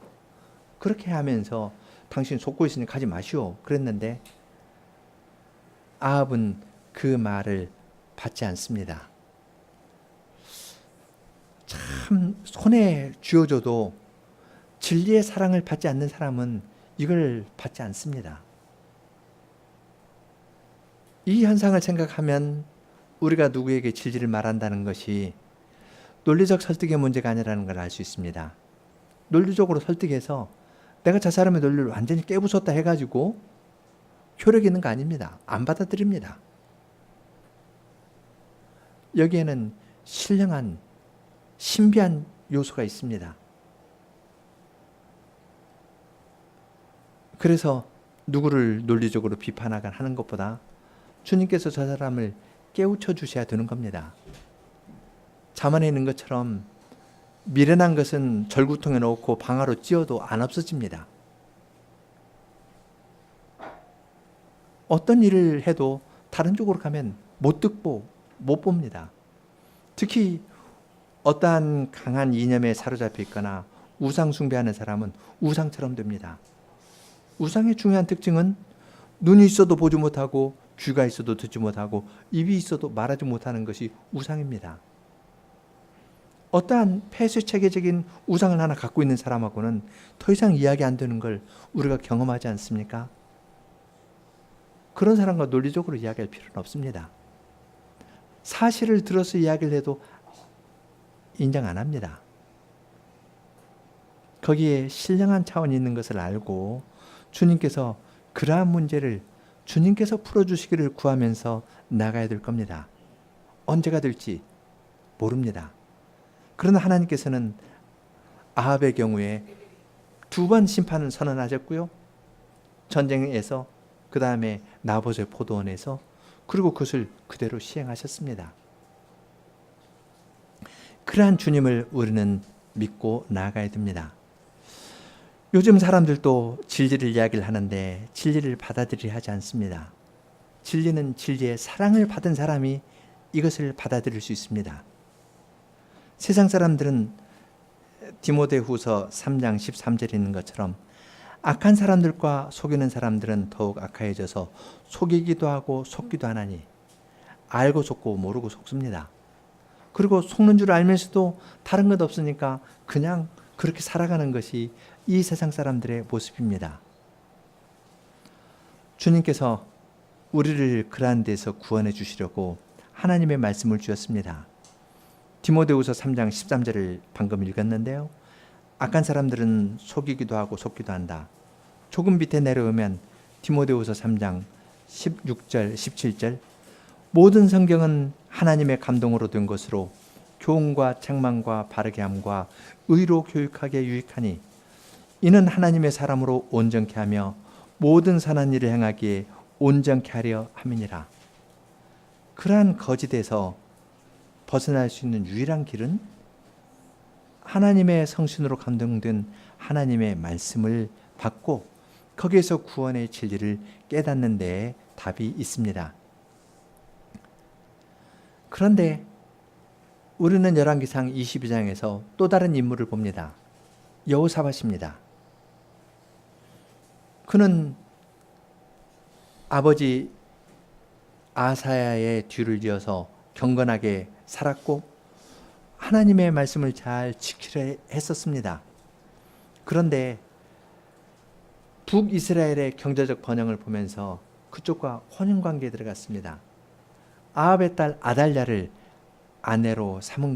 그렇게 하면서 당신 속고 있으니 가지 마시오 그랬는데 아합은 그 말을 받지 않습니다. 참 손에 쥐어줘도 진리의 사랑을 받지 않는 사람은 이걸 받지 않습니다. 이 현상을 생각하면 우리가 누구에게 진리를 말한다는 것이 논리적 설득의 문제가 아니라는 걸 알 수 있습니다. 논리적으로 설득해서 내가 저 사람의 논리를 완전히 깨부쉈다 해가지고 효력 있는 거 아닙니다. 안 받아들입니다. 여기에는 신령한 신비한 요소가 있습니다. 그래서 누구를 논리적으로 비판하는 것보다 주님께서 저 사람을 깨우쳐 주셔야 되는 겁니다. 잠언에 있는 것처럼 미련한 것은 절구통에 넣고 방아로 찧어도 안 없어집니다. 어떤 일을 해도 다른 쪽으로 가면 못 듣고 못 봅니다. 특히 어떠한 강한 이념에 사로잡혀 있거나 우상 숭배하는 사람은 우상처럼 됩니다. 우상의 중요한 특징은 눈이 있어도 보지 못하고 귀가 있어도 듣지 못하고 입이 있어도 말하지 못하는 것이 우상입니다. 어떠한 폐쇄체계적인 우상을 하나 갖고 있는 사람하고는 더 이상 이야기 안 되는 걸 우리가 경험하지 않습니까? 그런 사람과 논리적으로 이야기할 필요는 없습니다. 사실을 들어서 이야기를 해도 인정 안 합니다. 거기에 신령한 차원이 있는 것을 알고 주님께서 그러한 문제를 주님께서 풀어주시기를 구하면서 나가야 될 겁니다. 언제가 될지 모릅니다. 그러나 하나님께서는 아합의 경우에 2번 심판을 선언하셨고요. 전쟁에서, 그 다음에 나봇의 포도원에서, 그리고 그것을 그대로 시행하셨습니다. 그러한 주님을 우리는 믿고 나아가야 됩니다. 요즘 사람들도 진리를 이야기를 하는데 진리를 받아들이려 하지 않습니다. 진리는 진리의 사랑을 받은 사람이 이것을 받아들일 수 있습니다. 세상 사람들은 디모데후서 3장 13절에 있는 것처럼 악한 사람들과 속이는 사람들은 더욱 악하여져서 속이기도 하고 속기도 하나니 알고 속고 모르고 속습니다. 그리고 속는 줄 알면서도 다른 것 없으니까 그냥 그렇게 살아가는 것이 이 세상 사람들의 모습입니다. 주님께서 우리를 그러한 데서 구원해 주시려고 하나님의 말씀을 주셨습니다. 디모데후서 3장 13절을 방금 읽었는데요. 악한 사람들은 속이기도 하고 속기도 한다. 조금 밑에 내려오면 디모데후서 3장 16절 17절 모든 성경은 하나님의 감동으로 된 것으로 교훈과 책망과 바르게 함과 의로 교육하게 유익하니 이는 하나님의 사람으로 온전케 하며 모든 선한 일을 행하기에 온전케 하려 함이니라. 그러한 거짓에서 벗어날 수 있는 유일한 길은 하나님의 성신으로 감동된 하나님의 말씀을 받고 거기에서 구원의 진리를 깨닫는 데에 답이 있습니다. 그런데 우리는 열왕기상 22장에서 또 다른 인물을 봅니다. 여호사밧입니다. 그는 아버지 아사야의 뒤를 이어서 경건하게 살았고 하나님의 말씀을 잘 지키려 했었습니다. 그런데 북이스라엘의 경제적 번영을 보면서 그쪽과 혼인관계에 들어갔습니다. 아합의 딸 아달랴를 아내로 삼은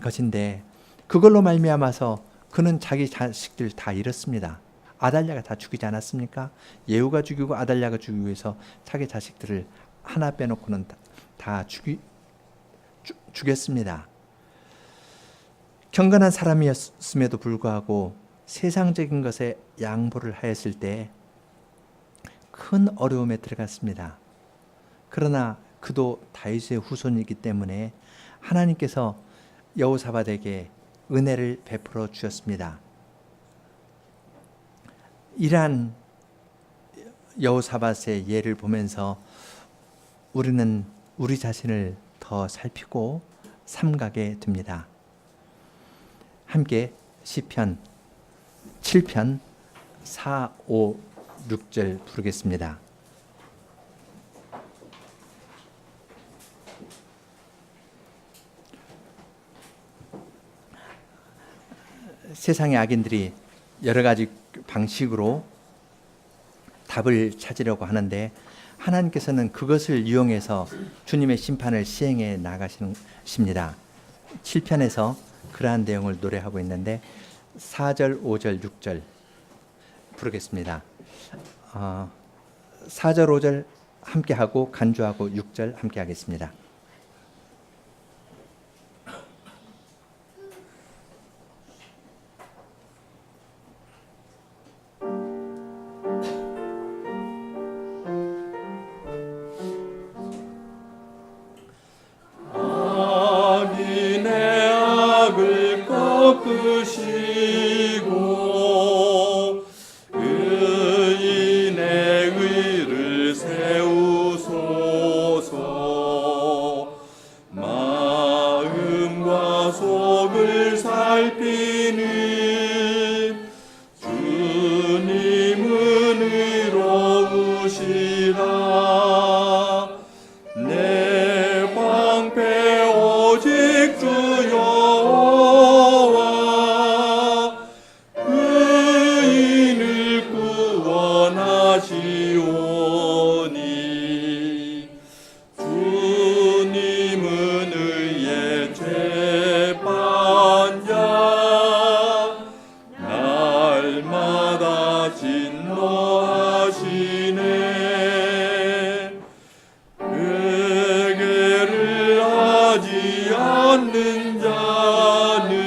것인데 그걸로 말미암아서 그는 자기 자식들 다 잃었습니다. 아달랴가 다 죽이지 않았습니까? 예후가 죽이고 아달랴가 죽이고 해서 자기 자식들을 하나 빼놓고는 다 죽였습니다. 경건한 사람이었음에도 불구하고 세상적인 것에 양보를 하였을 때 큰 어려움에 들어갔습니다. 그러나 그도 다윗의 후손이기 때문에 하나님께서 여호사밧에게 은혜를 베풀어 주셨습니다. 이러한 여호사밧의 예를 보면서 우리는 우리 자신을 더 살피고 삼가게 됩니다. 함께 시편 7편 4, 5, 6절 부르겠습니다. 세상의 악인들이 여러 가지 방식으로 답을 찾으려고 하는데 하나님께서는 그것을 이용해서 주님의 심판을 시행해 나가십니다. 7편에서 그러한 내용을 노래하고 있는데 4절, 5절, 6절 부르겠습니다. 4절, 5절 함께하고 간주하고 6절 함께 하겠습니다. 꺾으시고 의인의 의를 세우소서. 마음과 속을 살피는 주님은 의로우시라. 내 방패 오직 주여 시오니. 주님은 의의 재판자. 날마다 진노하시네. 회개를 하지 않는 자는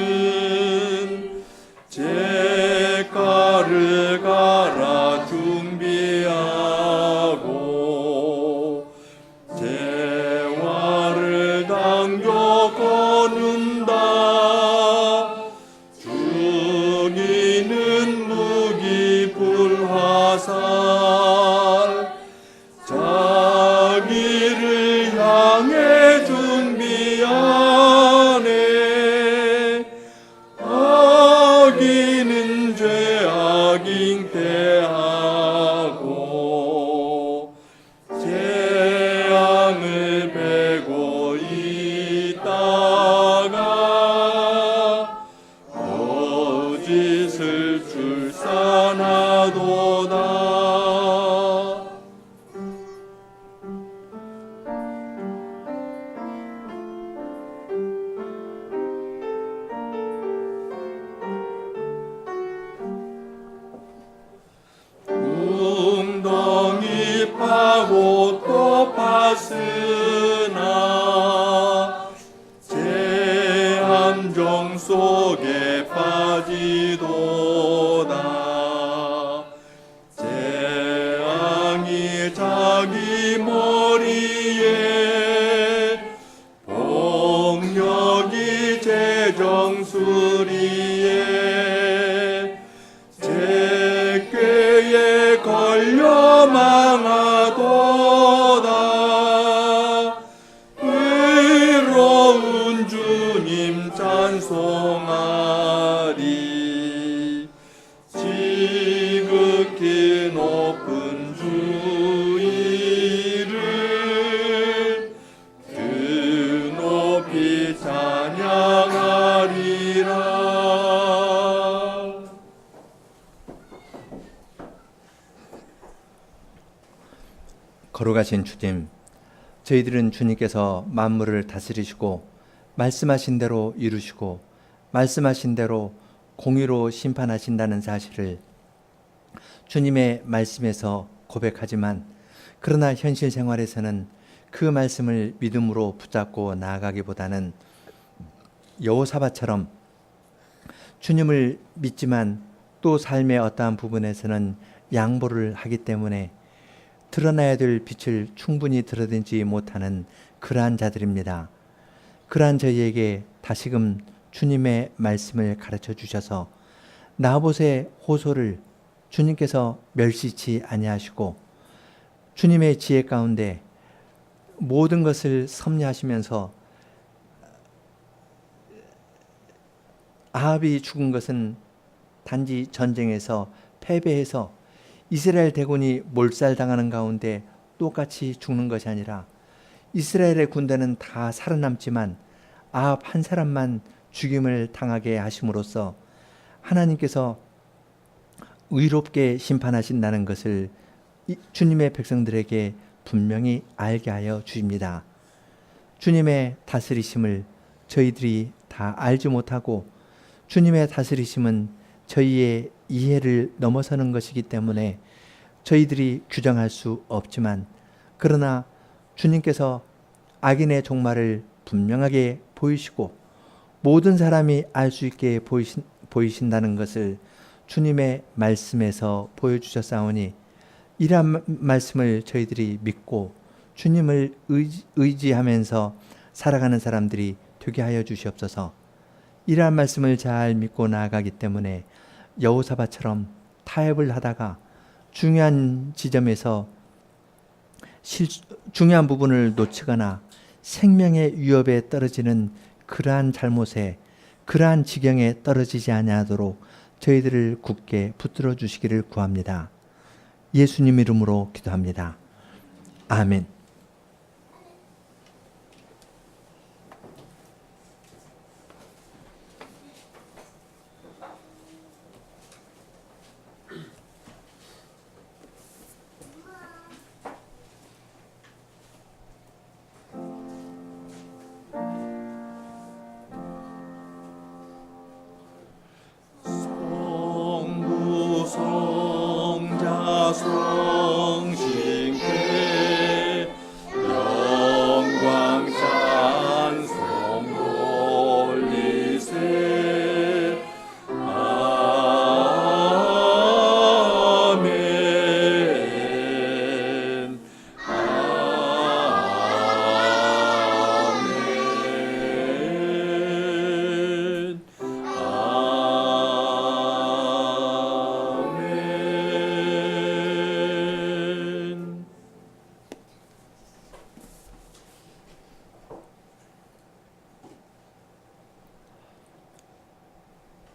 죄가를 갈아 준비하고 재화를 당겨 거둔다. 죽이는 무기 불화살 자기를 향해 준비하네. 악인은 죄악 잉태하고 재앙을 베고 있다가 거짓을 출산하도다. 웅덩이 파고 또 팠으나 재함정 속에 빠지도다. 재앙이 자기 머리에 폭력이 제 정수리에 제 꾀에 걸려 망하도다. 찬양하리. 지극히 높은 주 이름 그 높이 찬양하리라. 걸어가신 주님, 저희들은 주님께서 만물을 다스리시고 말씀하신 대로 이루시고 말씀하신 대로 공의로 심판하신다는 사실을 주님의 말씀에서 고백하지만, 그러나 현실 생활에서는 그 말씀을 믿음으로 붙잡고 나아가기보다는 여호사밧처럼 주님을 믿지만 또 삶의 어떠한 부분에서는 양보를 하기 때문에 드러나야 될 빛을 충분히 드러내지 못하는 그러한 자들입니다. 그러한 저희에게 다시금 주님의 말씀을 가르쳐 주셔서 나봇의 호소를 주님께서 멸시치 아니하시고 주님의 지혜 가운데 모든 것을 섭리하시면서 아합이 죽은 것은 단지 전쟁에서 패배해서 이스라엘 대군이 몰살당하는 가운데 똑같이 죽는 것이 아니라 이스라엘의 군대는 다 살아남지만 아합 한 사람만 죽임을 당하게 하심으로써 하나님께서 의롭게 심판하신다는 것을 주님의 백성들에게 분명히 알게 하여 주십니다. 주님의 다스리심을 저희들이 다 알지 못하고 주님의 다스리심은 저희의 이해를 넘어서는 것이기 때문에 저희들이 규정할 수 없지만, 그러나 주님께서 악인의 종말을 분명하게 보이시고 모든 사람이 알 수 있게 보이신다는 것을 주님의 말씀에서 보여주셨사오니 이러한 말씀을 저희들이 믿고 주님을 의지하면서 살아가는 사람들이 되게 하여 주시옵소서. 이러한 말씀을 잘 믿고 나아가기 때문에 여호사밧처럼 타협을 하다가 중요한 지점에서 중요한 부분을 놓치거나 생명의 위협에 떨어지는 그러한 잘못에, 그러한 지경에 떨어지지 아니하도록 저희들을 굳게 붙들어 주시기를 구합니다. 예수님 이름으로 기도합니다. 아멘. 성자 성신께 영광 찬송 돌리세. 아멘. 아멘.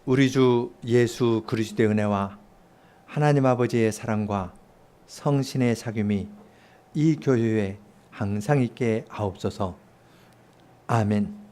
우리 주 예수 그리스도의 은혜와 하나님 아버지의 사랑과 성신의 사귐이 이 교회에 항상 있게 하옵소서. 아멘.